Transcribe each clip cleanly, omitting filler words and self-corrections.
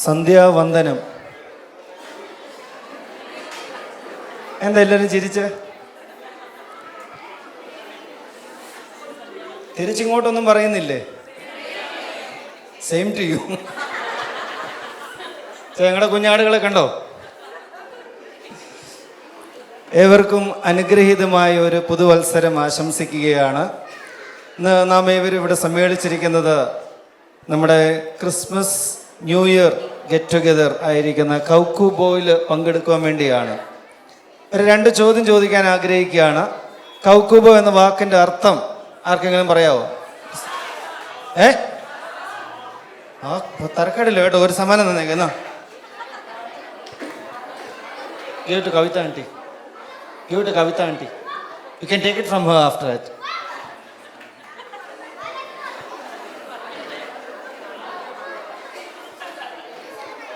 സന്ധ്യാവന്ദനം. എന്താ എല്ലാവരും ചിരിച്ച്? തിരിച്ചിങ്ങോട്ടൊന്നും പറയുന്നില്ലേ? Same to you. ഞങ്ങളുടെ കുഞ്ഞാടുകളെ കണ്ടോ? ഏവർക്കും അനുഗ്രഹീതമായ ഒരു പുതുവത്സരം ആശംസിക്കുകയാണ്. ഇന്ന് നാം ഏവരും ഇവിടെ സമ്മേളിച്ചിരിക്കുന്നത് നമ്മുടെ Christmas new year get together ആയിരിക്കുന്ന കൗക്കുബോയിൽ പങ്കെടുക്കുവാൻ വേണ്ടിയാണ്. ഒരു 2 ചോദ്യം ചോദിക്കാൻ ആഗ്രഹിക്കുകയാണ്. കൗക്കുബോ എന്ന വാക്കിൻ്റെ അർത്ഥം ആർക്കെങ്കിലും പറയാവോ? തരക്കടില്ല കേട്ടോ, ഒരു സമ്മാനം തന്നേക്കെന്നാ. Give to Kavita aunty. Give it to Kavita aunty. You can take it from her after that.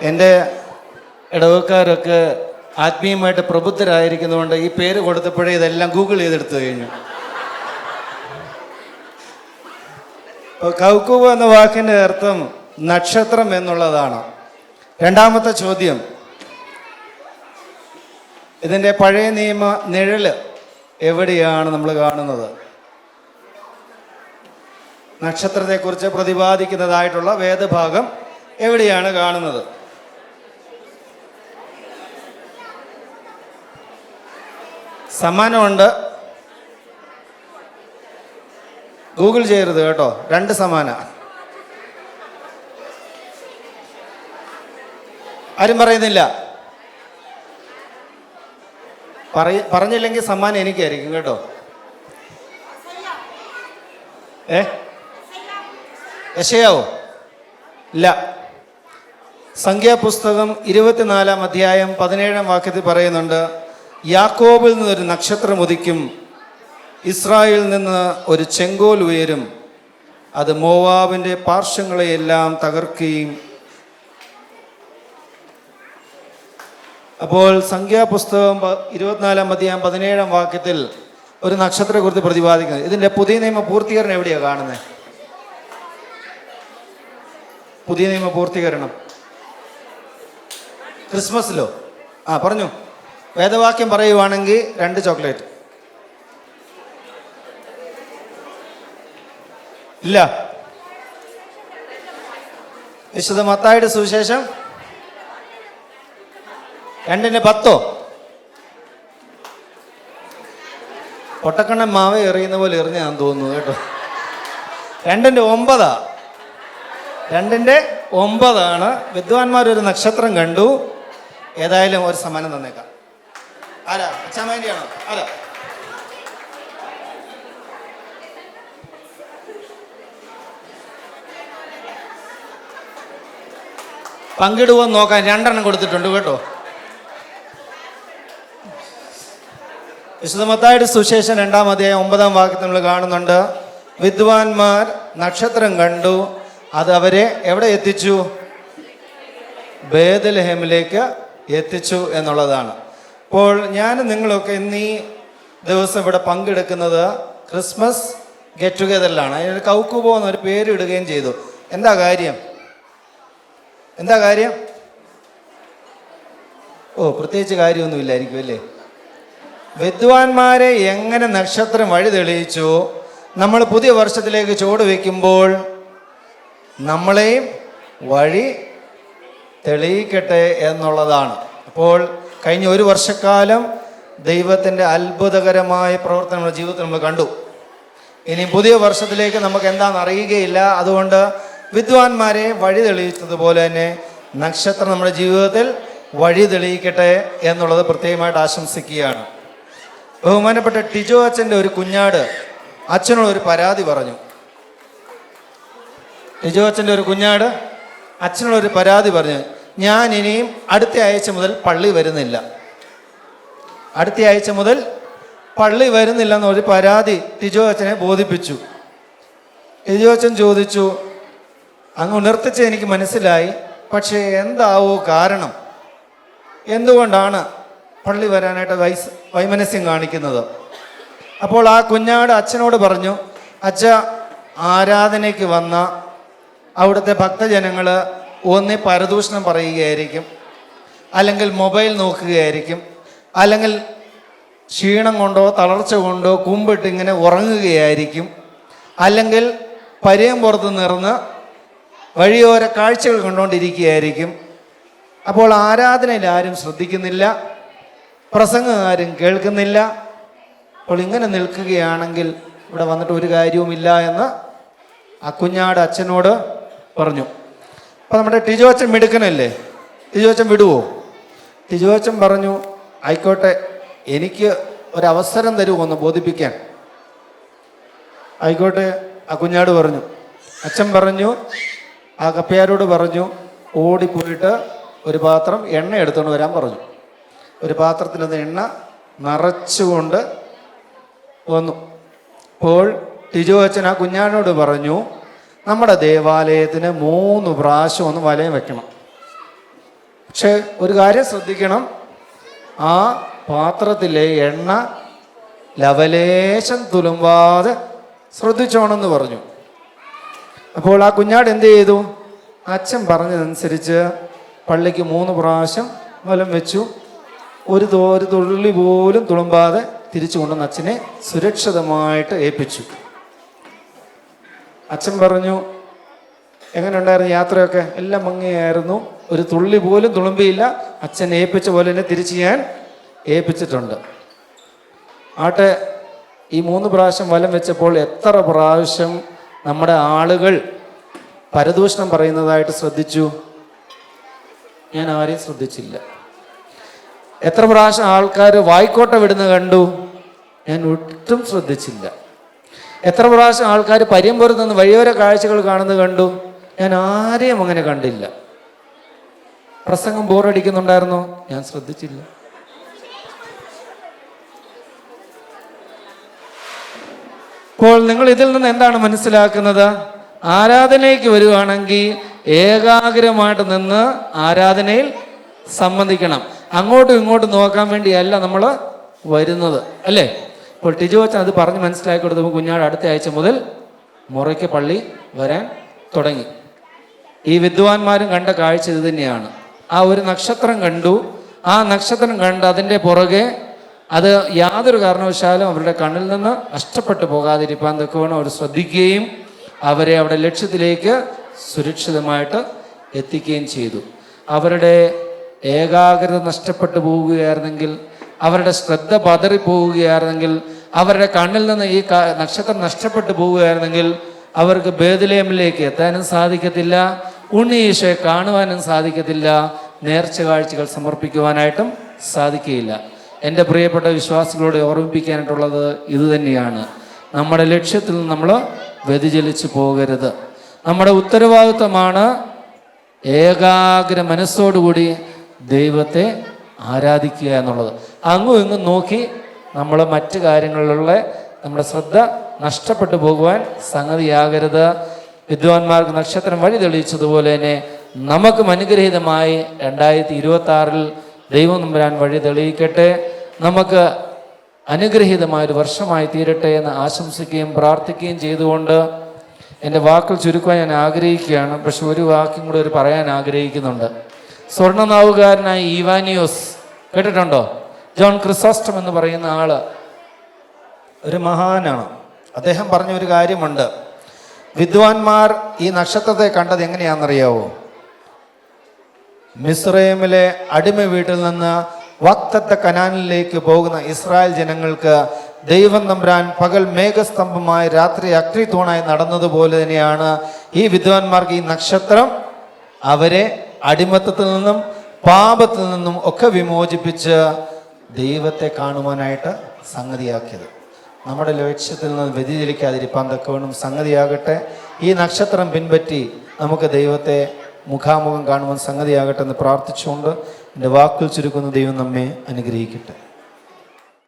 എൻ്റെ ഇടവക്കാരൊക്കെ ആത്മീയമായിട്ട് പ്രബുദ്ധരായിരിക്കുന്നതുകൊണ്ട് ഈ പേര് കൊടുത്തപ്പോഴേ ഇതെല്ലാം ഗൂഗിൾ ചെയ്തെടുത്തു കഴിഞ്ഞു. കൗക്കുബ എന്ന വാക്കിൻ്റെ അർത്ഥം നക്ഷത്രം എന്നുള്ളതാണ്. 2ാമത്തെ ചോദ്യം, ഇതിൻ്റെ പഴയ നിയമ നിഴല് എവിടെയാണ് നമ്മൾ കാണുന്നത്? നക്ഷത്രത്തെക്കുറിച്ച് പ്രതിപാദിക്കുന്നതായിട്ടുള്ള വേദഭാഗം എവിടെയാണ് കാണുന്നത്? സമ്മാനമുണ്ട്, ഗൂഗിൾ ചെയ്യരുത് കേട്ടോ. 2 സമ്മാനം. ആരും പറയുന്നില്ല. പറഞ്ഞില്ലെങ്കിൽ സമ്മാനം എനിക്കായിരിക്കും കേട്ടോ. യെശയ്യാവോ? ഇല്ല. സംഖ്യാപുസ്തകം 24-ാം അധ്യായം 17-ാം വാക്യത്തിൽ പറയുന്നുണ്ട്, യാക്കോബിൽ നിന്നൊരു നക്ഷത്രം ഉദിക്കും, ഇസ്രായേലിൽ നിന്ന് ഒരു ചെങ്കോൽ ഉയരും, അത് മോവാബിൻ്റെ പാർശ്വങ്ങളെയെല്ലാം തകർക്കുകയും. അപ്പോൾ സംഖ്യാപുസ്തകം 24-ാം അധ്യായം 17-ാം വാക്യത്തിൽ ഒരു നക്ഷത്രത്തെക്കുറിച്ച് പ്രതിപാദിക്കുന്നത്. ഇതിൻ്റെ പുതിയ നിയമ പൂർത്തീകരണം എവിടെയാണ് കാണുന്നത്? പുതിയ നിയമ പൂർത്തീകരണം ക്രിസ്മസിലോ? പറഞ്ഞു. വേദവാക്യം പറയുവാണെങ്കിൽ 2 ചോക്ലേറ്റ്. ഇല്ല. വിശുദ്ധ മത്തായിയുടെ സുവിശേഷം 2:10. പൊട്ടക്കണ്ണൻ മാവ എറിയുന്ന പോലെ എറിഞ്ഞാന്ന് തോന്നുന്നു കേട്ടോ. 2:9. 2:9 വിദ്വാൻമാരൊരു നക്ഷത്രം കണ്ടു. ഏതായാലും ഒരു സമ്മാനം തന്നേക്കാം. ആരാ? അച്ഛാമേൻ്റെയാണോ? ആരാ? പങ്കിടുവോ നോക്കാൻ 2 കൊടുത്തിട്ടുണ്ട് കേട്ടോ. വിശുദ്ധ മത്തായിയുടെ സുവിശേഷം 2-ാം അധ്യായം 9-ാം വാക്യത്തിൽ നമ്മൾ കാണുന്നുണ്ട്, വിദ്വാൻമാർ നക്ഷത്രം കണ്ടു, അത് അവരെ എവിടെ എത്തിച്ചു? ബേത്ലഹേമിലേക്ക് എത്തിച്ചു എന്നുള്ളതാണ്. അപ്പോൾ ഞാനും നിങ്ങളൊക്കെ ഇന്നീ ദിവസം ഇവിടെ പങ്കെടുക്കുന്നത് ക്രിസ്മസ് ഗെറ്റ് ടുഗെദറിലാണ്. അതിനൊരു കൗക്കുബോ എന്നൊരു പേര് ഇടുകയും ചെയ്തു. എന്താ കാര്യം? പ്രത്യേകിച്ച് കാര്യമൊന്നും ഇല്ലായിരിക്കും അല്ലേ? വിദ്വാൻമാരെ എങ്ങനെ നക്ഷത്രം വഴി തെളിയിച്ചു, നമ്മൾ പുതിയ വർഷത്തിലേക്ക് ചുവട് വയ്ക്കുമ്പോൾ നമ്മളെയും വഴി തെളിയിക്കട്ടെ എന്നുള്ളതാണ്. അപ്പോൾ കഴിഞ്ഞ 1 വർഷക്കാലം ദൈവത്തിൻ്റെ അത്ഭുതകരമായ പ്രവർത്തനം നമ്മുടെ ജീവിതത്തിൽ നമ്മൾ കണ്ടു. ഇനി പുതിയ വർഷത്തിലേക്ക് നമുക്ക് എന്താണെന്ന് അറിയുകയില്ല. അതുകൊണ്ട് വിദ്വാൻമാരെ വഴി തെളിയിച്ചതുപോലെ തന്നെ നക്ഷത്രം നമ്മുടെ ജീവിതത്തിൽ വഴി തെളിയിക്കട്ടെ എന്നുള്ളത് പ്രത്യേകമായിട്ട് ആശംസിക്കുകയാണ്. ബഹുമാനപ്പെട്ട ടിജോ അച്ഛൻ്റെ ഒരു കുഞ്ഞാട് അച്ഛനോടൊരു പരാതി പറഞ്ഞു. ടിജോ അച്ഛൻ്റെ ഒരു കുഞ്ഞാട് അച്ഛനോടൊരു പരാതി പറഞ്ഞു, ഞാൻ ഇനിയും അടുത്ത ആഴ്ച മുതൽ പള്ളി വരുന്നില്ല. അടുത്ത ആഴ്ച മുതൽ പള്ളി വരുന്നില്ല എന്നൊരു പരാതി ടിജോ അച്ഛനെ ബോധിപ്പിച്ചു. ടിജോ അച്ഛൻ ചോദിച്ചു, അങ്ങ് ഉണർത്തിച്ച് എനിക്ക് മനസ്സിലായി, പക്ഷേ എന്താവോ കാരണം? എന്തുകൊണ്ടാണ് പള്ളി വരാനായിട്ട് വൈമനസ്യം കാണിക്കുന്നത്? അപ്പോൾ ആ കുഞ്ഞാട് അച്ഛനോട് പറഞ്ഞു, അച്ഛ, ആരാധനയ്ക്ക് വന്ന അവിടുത്തെ ഭക്തജനങ്ങൾ ഒന്നേ പരദൂഷണം പറയുകയായിരിക്കും, അല്ലെങ്കിൽ മൊബൈൽ നോക്കുകയായിരിക്കും, അല്ലെങ്കിൽ ക്ഷീണം കൊണ്ടോ തളർച്ച കൊണ്ടോ കുമ്പിട്ട് ഇങ്ങനെ ഉറങ്ങുകയായിരിക്കും, അല്ലെങ്കിൽ പരയം പുറത്ത് നിറന്ന് വഴിയോര കാഴ്ചകൾ കണ്ടുകൊണ്ടിരിക്കുകയായിരിക്കും. അപ്പോൾ ആരാധനയിൽ ആരും ശ്രദ്ധിക്കുന്നില്ല, പ്രസംഗം ആരും കേൾക്കുന്നില്ല. അപ്പോൾ ഇങ്ങനെ നിൽക്കുകയാണെങ്കിൽ ഇവിടെ വന്നിട്ട് ഒരു കാര്യവുമില്ല എന്ന് ആ കുഞ്ഞാട് അച്ഛനോട് പറഞ്ഞു. അപ്പോൾ നമ്മുടെ ടിജോ അച്ഛൻ മിടുക്കനല്ലേ, ടിജോ അച്ഛൻ വിടുവോ? ടിജോ അച്ഛൻ പറഞ്ഞു, ആയിക്കോട്ടെ, എനിക്ക് ഒരവസരം തരുമോ ഒന്ന് ബോധിപ്പിക്കാൻ. ആയിക്കോട്ടെ, ആ കുഞ്ഞാട് പറഞ്ഞു. അച്ഛൻ പറഞ്ഞു, ആ കപ്പയാരോട് പറഞ്ഞു, ഓടിപ്പോയിട്ട് ഒരു പാത്രം എണ്ണ എടുത്തുകൊണ്ട് വരാൻ പറഞ്ഞു. ഒരു പാത്രത്തിൽ നിന്ന് എണ്ണ നിറച്ചുകൊണ്ട് വന്നു. അപ്പോൾ ടിജോ അച്ഛൻ ആ കുഞ്ഞാടിനോട് പറഞ്ഞു, നമ്മുടെ ദേവാലയത്തിന് 3 പ്രാവശ്യം ഒന്ന് വലയം വെക്കണം. പക്ഷെ ഒരു കാര്യം ശ്രദ്ധിക്കണം, ആ പാത്രത്തിലെ എണ്ണ ലവലേശം തുളുമ്പാതെ ശ്രദ്ധിച്ചോണമെന്ന് പറഞ്ഞു. അപ്പോൾ ആ കുഞ്ഞാട് എന്ത് ചെയ്തു? അച്ഛൻ പറഞ്ഞതനുസരിച്ച് പള്ളിക്ക് 3 പ്രാവശ്യം വലം വെച്ചു. ഒരു തുള്ളി പോലും തുളുമ്പാതെ തിരിച്ചു കൊണ്ടുവന്ന് അച്ഛനെ സുരക്ഷിതമായിട്ട് ഏൽപ്പിച്ചു. അച്ഛൻ പറഞ്ഞു, എങ്ങനെ ഉണ്ടായിരുന്നു യാത്രയൊക്കെ? എല്ലാം ഭംഗിയായിരുന്നു, ഒരു തുള്ളി പോലും തുളുമ്പിയില്ല. അച്ഛൻ ഏൽപ്പിച്ച പോലെ തന്നെ തിരിച്ച് ഞാൻ ഏൽപ്പിച്ചിട്ടുണ്ട്. ആട്ടെ, ഈ 3 പ്രാവശ്യം വലം വെച്ചപ്പോൾ എത്ര പ്രാവശ്യം നമ്മുടെ ആളുകൾ പരദൂഷണം പറയുന്നതായിട്ട് ശ്രദ്ധിച്ചു? ഞാൻ ആരെയും ശ്രദ്ധിച്ചില്ല. എത്ര പ്രാവശ്യം ആൾക്കാർ വായ്ക്കോട്ട വിടുന്ന കണ്ടു? ഞാൻ ഒട്ടും ശ്രദ്ധിച്ചില്ല. എത്ര പ്രാവശ്യം ആൾക്കാർ പര്യമ്പുറത്ത് നിന്ന് വഴിയോര കാഴ്ചകൾ കാണുന്നത് കണ്ടു? ഞാൻ ആരെയും അങ്ങനെ കണ്ടില്ല. പ്രസംഗം ബോറടിക്കുന്നുണ്ടായിരുന്നോ? ഞാൻ ശ്രദ്ധിച്ചില്ല. അപ്പോൾ നിങ്ങൾ ഇതിൽ നിന്ന് എന്താണ് മനസ്സിലാക്കുന്നത്? ആരാധനയ്ക്ക് വരുവാണെങ്കിൽ ഏകാഗ്രമായിട്ട് നിന്ന് ആരാധനയിൽ സംബന്ധിക്കണം. അങ്ങോട്ടും ഇങ്ങോട്ടും നോക്കാൻ വേണ്ടിയല്ല നമ്മൾ വരുന്നത്, അല്ലേ? അപ്പോൾ ടിജോ അച്ഛൻ അത് പറഞ്ഞ് മനസ്സിലാക്കി കൊടുത്തപ്പോൾ കുഞ്ഞാട് അടുത്ത ആഴ്ച മുതൽ മുറയ്ക്ക് പള്ളി വരാൻ തുടങ്ങി. ഈ വിദ്വാൻമാരും കണ്ട കാഴ്ച ഇത് തന്നെയാണ്. ആ ഒരു നക്ഷത്രം കണ്ടു, ആ നക്ഷത്രം കണ്ട് അതിൻ്റെ പുറകെ അത് യാതൊരു കാരണവശാലും അവരുടെ കണ്ണിൽ നിന്ന് നഷ്ടപ്പെട്ടു പോകാതിരിക്കാൻ തക്കവണ്ണം അവർ ശ്രദ്ധിക്കുകയും അവരെ അവിടെ ലക്ഷ്യത്തിലേക്ക് സുരക്ഷിതമായിട്ട് എത്തിക്കുകയും ചെയ്തു. അവരുടെ ഏകാഗ്രത നഷ്ടപ്പെട്ടു പോവുകയായിരുന്നെങ്കിൽ, അവരുടെ ശ്രദ്ധ പതറിപ്പോവുകയായിരുന്നെങ്കിൽ, അവരുടെ കണ്ണിൽ നിന്ന് ഈ നക്ഷത്രം നഷ്ടപ്പെട്ടു പോവുകയായിരുന്നെങ്കിൽ അവർക്ക് ബേത്ലഹേമിലേക്ക് എത്താനും സാധിക്കത്തില്ല, ഉണ്ണി ഈശോയെ കാണുവാനും സാധിക്കത്തില്ല, നേർച്ച കാഴ്ചകൾ സമർപ്പിക്കുവാനായിട്ടും സാധിക്കുകയില്ല. എൻ്റെ പ്രിയപ്പെട്ട വിശ്വാസികളോട് ഓർമ്മിപ്പിക്കാനായിട്ടുള്ളത് ഇതുതന്നെയാണ്. നമ്മുടെ ലക്ഷ്യത്തിൽ നിന്ന് നമ്മൾ വ്യതിചലിച്ചു പോകരുത്. നമ്മുടെ ഉത്തരവാദിത്വമാണ് ഏകാഗ്ര മനസ്സോടുകൂടി ദൈവത്തെ ആരാധിക്കുക എന്നുള്ളത്. അങ്ങും ഇങ്ങും നോക്കി നമ്മൾ മറ്റു കാര്യങ്ങളിലുള്ള നമ്മുടെ ശ്രദ്ധ നഷ്ടപ്പെട്ടു പോകുവാൻ സംഗതിയാകരുത്. വിദ്വാൻമാർക്ക് നക്ഷത്രം വഴി തെളിയിച്ചതുപോലെ തന്നെ നമുക്കും അനുഗ്രഹീതമായി 2026 ദൈവം നമ്പുരാൻ വഴി തെളിയിക്കട്ടെ. നമുക്ക് അനുഗ്രഹീതമായൊരു വർഷമായി തീരട്ടെ എന്ന് ആശംസിക്കുകയും പ്രാർത്ഥിക്കുകയും ചെയ്തുകൊണ്ട് എൻ്റെ വാക്കുകൾ ചുരുക്കുവാൻ ഞാൻ ആഗ്രഹിക്കുകയാണ്. പക്ഷെ ഒരു വാക്കും കൂടെ പറയാൻ ആഗ്രഹിക്കുന്നുണ്ട്. സ്വർണ്ണനാവുകാരനായ ഈവാനിയോസ് കേട്ടിട്ടുണ്ടോ? ജോൺ ക്രിസോസ്റ്റം എന്ന് പറയുന്ന ആള് ഒരു മഹാനാണ്. അദ്ദേഹം പറഞ്ഞ ഒരു കാര്യമുണ്ട്. വിദ്വാൻമാർ ഈ നക്ഷത്രത്തെ കണ്ടത് എങ്ങനെയാണെന്നറിയാവോ? മിസ്രൈമിലെ അടിമ വീട്ടിൽ നിന്ന് വാഗ്ദത്ത കനാനിലേക്ക് പോകുന്ന ഇസ്രായേൽ ജനങ്ങൾക്ക് ദൈവം തമ്പുരാൻ പകൽ മേഘസ്തംഭമായി രാത്രി അഗ്നിത്തൂണായി നടന്നതുപോലെ തന്നെയാണ് ഈ വിദ്വാൻമാർക്ക് ഈ നക്ഷത്രം അവരെ അടിമത്തത്തിൽ നിന്നും പാപത്തിൽ നിന്നും ഒക്കെ വിമോചിപ്പിച്ച് ദൈവത്തെ കാണുവാനായിട്ട് സംഗതിയാക്കിയത്. നമ്മുടെ ലക്ഷ്യത്തിൽ നിന്ന് വ്യതിചലിക്കാതിരിക്കാൻ തക്കവണ്ണം സംഗതിയാകട്ടെ. ഈ നക്ഷത്രം പിൻപറ്റി നമുക്ക് ദൈവത്തെ മുഖാമുഖം കാണുവാൻ സംഗതിയാകട്ടെ എന്ന് പ്രാർത്ഥിച്ചുകൊണ്ട് എൻ്റെ വാക്കുകൾ ചുരുക്കുന്ന ദൈവം നമ്മെ അനുഗ്രഹിക്കട്ടെ.